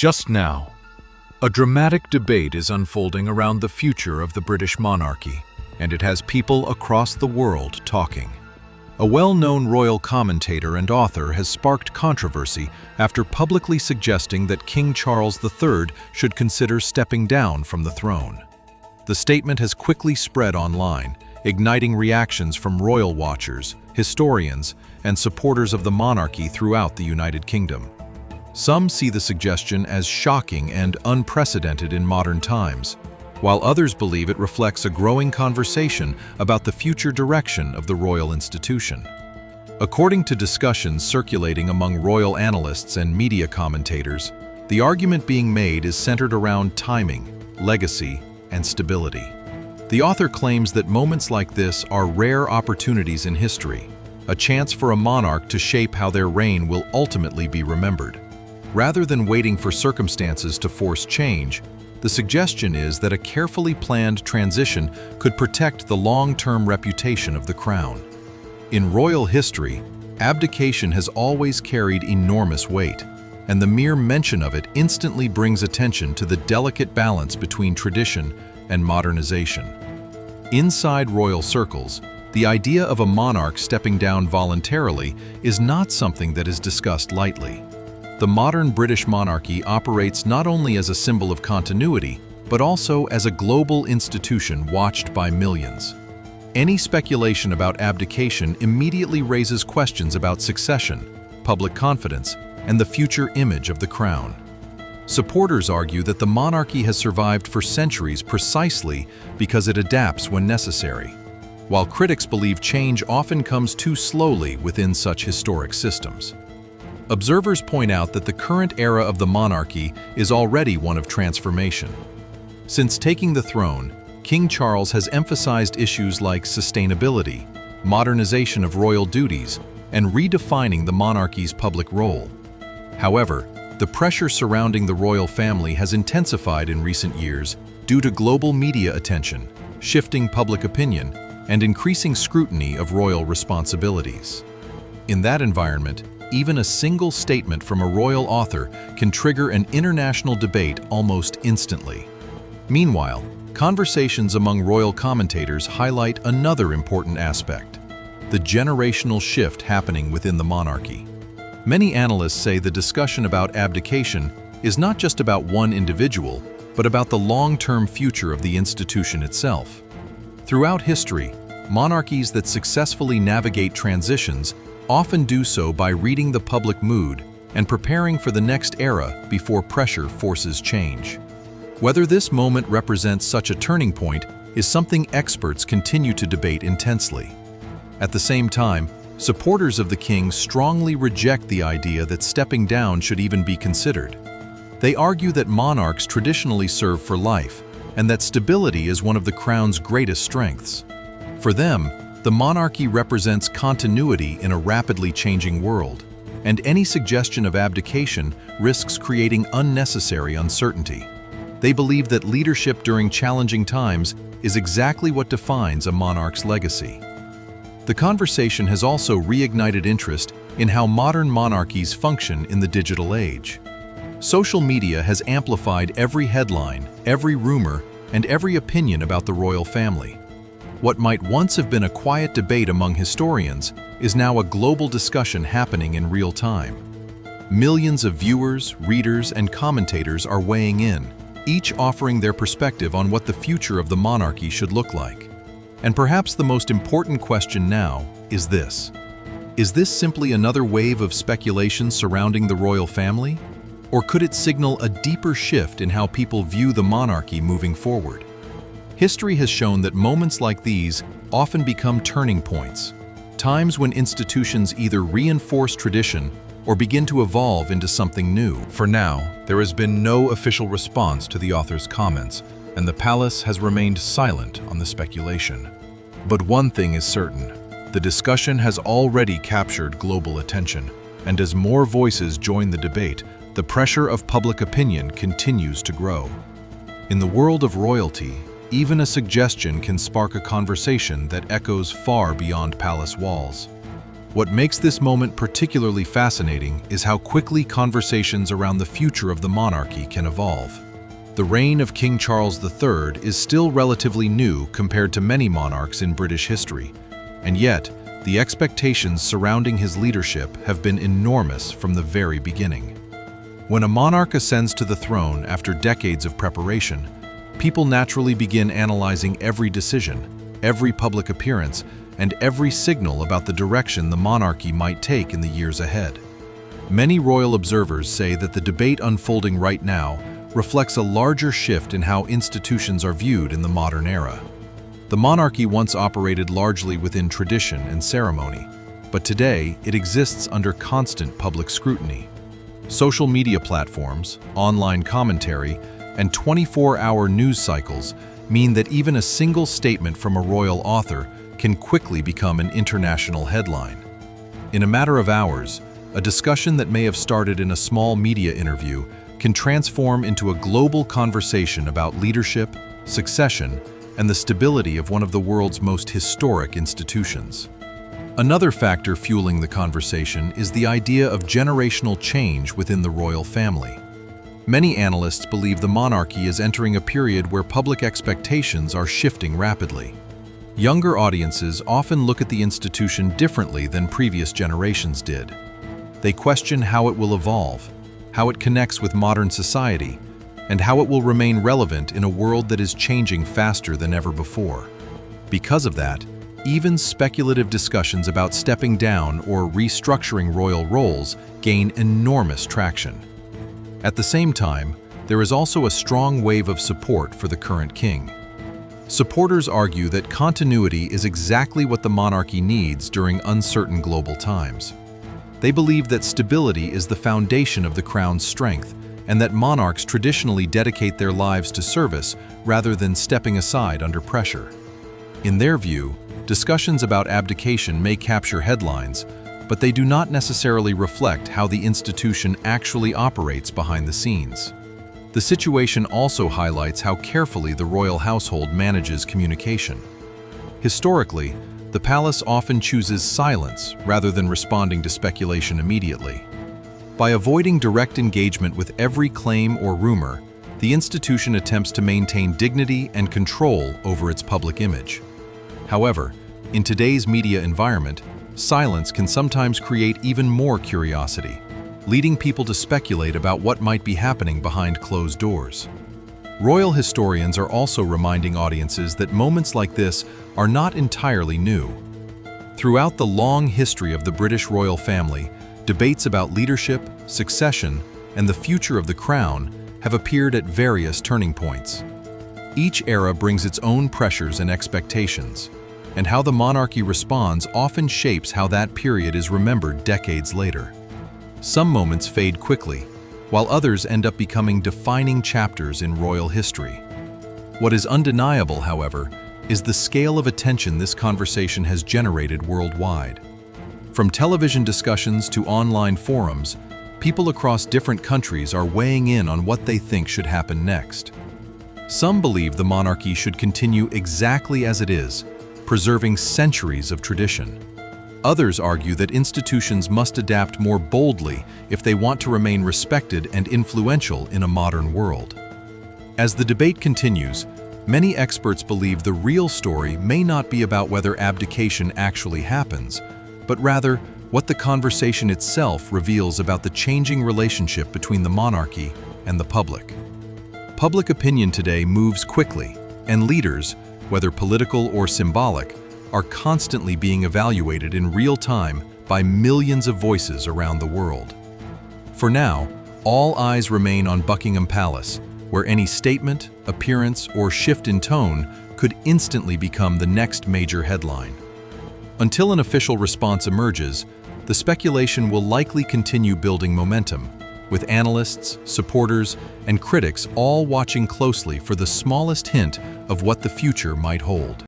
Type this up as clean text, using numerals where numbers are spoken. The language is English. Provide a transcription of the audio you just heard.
Just now, a dramatic debate is unfolding around the future of the British monarchy, and it has people across the world talking. A well-known royal commentator and author has sparked controversy after publicly suggesting that King Charles III should consider stepping down from the throne. The statement has quickly spread online, igniting reactions from royal watchers, historians, and supporters of the monarchy throughout the United Kingdom. Some see the suggestion as shocking and unprecedented in modern times, while others believe it reflects a growing conversation about the future direction of the royal institution. According to discussions circulating among royal analysts and media commentators, the argument being made is centered around timing, legacy, and stability. The author claims that moments like this are rare opportunities in history, a chance for a monarch to shape how their reign will ultimately be remembered. Rather than waiting for circumstances to force change, the suggestion is that a carefully planned transition could protect the long-term reputation of the crown. In royal history, abdication has always carried enormous weight, and the mere mention of it instantly brings attention to the delicate balance between tradition and modernization. Inside royal circles, the idea of a monarch stepping down voluntarily is not something that is discussed lightly. The modern British monarchy operates not only as a symbol of continuity, but also as a global institution watched by millions. Any speculation about abdication immediately raises questions about succession, public confidence, and the future image of the crown. Supporters argue that the monarchy has survived for centuries precisely because it adapts when necessary, while critics believe change often comes too slowly within such historic systems. Observers point out that the current era of the monarchy is already one of transformation. Since taking the throne, King Charles has emphasized issues like sustainability, modernization of royal duties, and redefining the monarchy's public role. However, the pressure surrounding the royal family has intensified in recent years due to global media attention, shifting public opinion, and increasing scrutiny of royal responsibilities. In that environment, even a single statement from a royal author can trigger an international debate almost instantly. Meanwhile, conversations among royal commentators highlight another important aspect: the generational shift happening within the monarchy. Many analysts say the discussion about abdication is not just about one individual, but about the long-term future of the institution itself. Throughout history, monarchies that successfully navigate transitions often do so by reading the public mood and preparing for the next era before pressure forces change. Whether this moment represents such a turning point is something experts continue to debate intensely. At the same time, supporters of the king strongly reject the idea that stepping down should even be considered. They argue that monarchs traditionally serve for life, and that stability is one of the crown's greatest strengths. For them, the monarchy represents continuity in a rapidly changing world, and any suggestion of abdication risks creating unnecessary uncertainty. They believe that leadership during challenging times is exactly what defines a monarch's legacy. The conversation has also reignited interest in how modern monarchies function in the digital age. Social media has amplified every headline, every rumor, and every opinion about the royal family. What might once have been a quiet debate among historians is now a global discussion happening in real time. Millions of viewers, readers, and commentators are weighing in, each offering their perspective on what the future of the monarchy should look like. And perhaps the most important question now is this: is this simply another wave of speculation surrounding the royal family? Or could it signal a deeper shift in how people view the monarchy moving forward? History has shown that moments like these often become turning points, times when institutions either reinforce tradition or begin to evolve into something new. For now, there has been no official response to the author's comments, and the palace has remained silent on the speculation. But one thing is certain: the discussion has already captured global attention, and as more voices join the debate, the pressure of public opinion continues to grow. In the world of royalty, even a suggestion can spark a conversation that echoes far beyond palace walls. What makes this moment particularly fascinating is how quickly conversations around the future of the monarchy can evolve. The reign of King Charles III is still relatively new compared to many monarchs in British history, and yet the expectations surrounding his leadership have been enormous from the very beginning. When a monarch ascends to the throne after decades of preparation, people naturally begin analyzing every decision, every public appearance, and every signal about the direction the monarchy might take in the years ahead. Many royal observers say that the debate unfolding right now reflects a larger shift in how institutions are viewed in the modern era. The monarchy once operated largely within tradition and ceremony, but today it exists under constant public scrutiny. Social media platforms, online commentary, and 24-hour news cycles mean that even a single statement from a royal author can quickly become an international headline. In a matter of hours, a discussion that may have started in a small media interview can transform into a global conversation about leadership, succession, and the stability of one of the world's most historic institutions. Another factor fueling the conversation is the idea of generational change within the royal family. Many analysts believe the monarchy is entering a period where public expectations are shifting rapidly. Younger audiences often look at the institution differently than previous generations did. They question how it will evolve, how it connects with modern society, and how it will remain relevant in a world that is changing faster than ever before. Because of that, even speculative discussions about stepping down or restructuring royal roles gain enormous traction. At the same time, there is also a strong wave of support for the current king. Supporters argue that continuity is exactly what the monarchy needs during uncertain global times. They believe that stability is the foundation of the crown's strength, and that monarchs traditionally dedicate their lives to service rather than stepping aside under pressure. In their view, discussions about abdication may capture headlines, but they do not necessarily reflect how the institution actually operates behind the scenes. The situation also highlights how carefully the royal household manages communication. Historically, the palace often chooses silence rather than responding to speculation immediately. By avoiding direct engagement with every claim or rumor, the institution attempts to maintain dignity and control over its public image. However, in today's media environment, silence can sometimes create even more curiosity, leading people to speculate about what might be happening behind closed doors. Royal historians are also reminding audiences that moments like this are not entirely new. Throughout the long history of the British royal family, debates about leadership, succession, and the future of the crown have appeared at various turning points. Each era brings its own pressures and expectations, and how the monarchy responds often shapes how that period is remembered decades later. Some moments fade quickly, while others end up becoming defining chapters in royal history. What is undeniable, however, is the scale of attention this conversation has generated worldwide. From television discussions to online forums, people across different countries are weighing in on what they think should happen next. Some believe the monarchy should continue exactly as it is, preserving centuries of tradition. Others argue that institutions must adapt more boldly if they want to remain respected and influential in a modern world. As the debate continues, many experts believe the real story may not be about whether abdication actually happens, but rather what the conversation itself reveals about the changing relationship between the monarchy and the public. Public opinion today moves quickly, and leaders, whether political or symbolic, are constantly being evaluated in real time by millions of voices around the world. For now, all eyes remain on Buckingham Palace, where any statement, appearance, or shift in tone could instantly become the next major headline. Until an official response emerges, the speculation will likely continue building momentum, with analysts, supporters, and critics all watching closely for the smallest hint of what the future might hold.